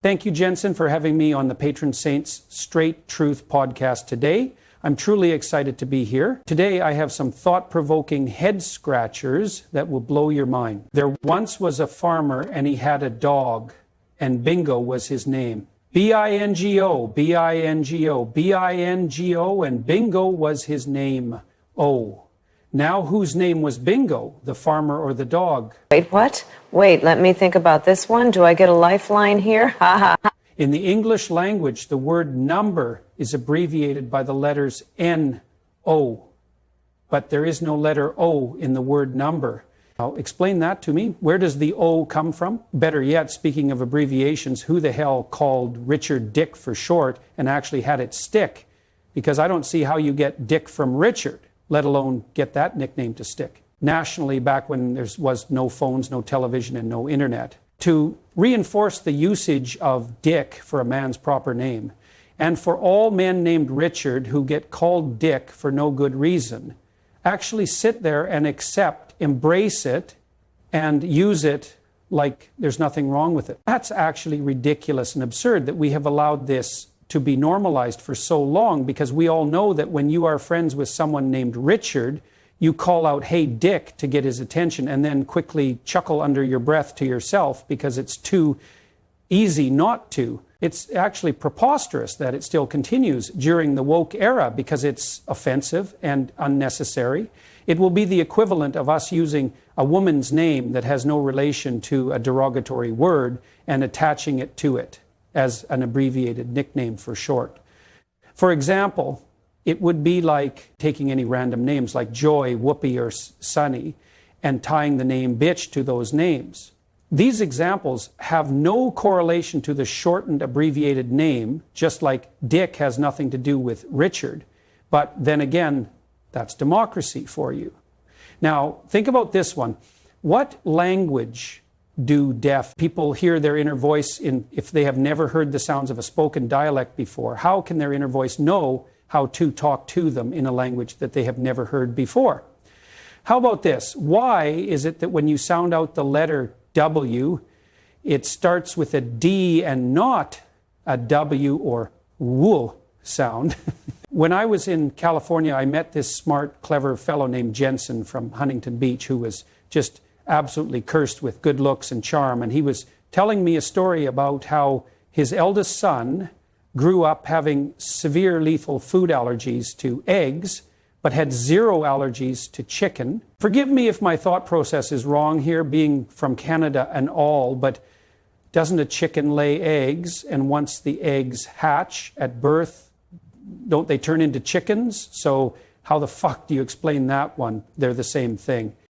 Thank you, Jensen, for having me on the Patron Saints Straight Truth podcast today. I'm truly excited to be here. Today, I have some thought-provoking head scratchers that will blow your mind. There once was a farmer and he had a dog, and Bingo was his name. B-I-N-G-O, B-I-N-G-O, B-I-N-G-O, and Bingo was his name. Oh. Now whose name was Bingo, the farmer or the dog? Wait, what? Wait, let me think about this one. Do I get a lifeline here? Ha ha. In the English language, the word number is abbreviated by the letters N-O, but there is no letter O in the word number. Now, explain that to me. Where does the O come from? Better yet, speaking of abbreviations, who the hell called Richard Dick for short and actually had it stick? Because I don't see how you get Dick from Richard, let alone get that nickname to stick. Nationally, back when there was no phones, no television, and no internet. To reinforce the usage of Dick for a man's proper name, and for all men named Richard who get called Dick for no good reason, actually sit there and accept, embrace it, and use it like there's nothing wrong with it. That's actually ridiculous and absurd that we have allowed this to be normalized for so long, because we all know that when you are friends with someone named Richard, you call out, "Hey, Dick," to get his attention, and then quickly chuckle under your breath to yourself because it's too easy not to. It's actually preposterous that it still continues during the woke era because it's offensive and unnecessary. It will be the equivalent of us using a woman's name that has no relation to a derogatory word and attaching it to it as an abbreviated nickname for short. For example, it would be like taking any random names like Joy, Whoopi, or Sunny and tying the name Bitch to those names. These examples have no correlation to the shortened abbreviated name, just like Dick has nothing to do with Richard. But then again, that's democracy for you. Now, think about this one. What language do deaf people hear their inner voice in if they have never heard the sounds of a spoken dialect before? How can their inner voice know how to talk to them in a language that they have never heard before? How about this? Why is it that when you sound out the letter W, it starts with a D and not a W or W sound? When I was in California, I met this smart, clever fellow named Jensen from Huntington Beach who was just absolutely cursed with good looks and charm. And he was telling me a story about how his eldest son grew up having severe lethal food allergies to eggs, but had zero allergies to chicken. Forgive me if my thought process is wrong here, being from Canada and all, but doesn't a chicken lay eggs? And once the eggs hatch at birth, don't they turn into chickens? So how the fuck do you explain that one? They're the same thing.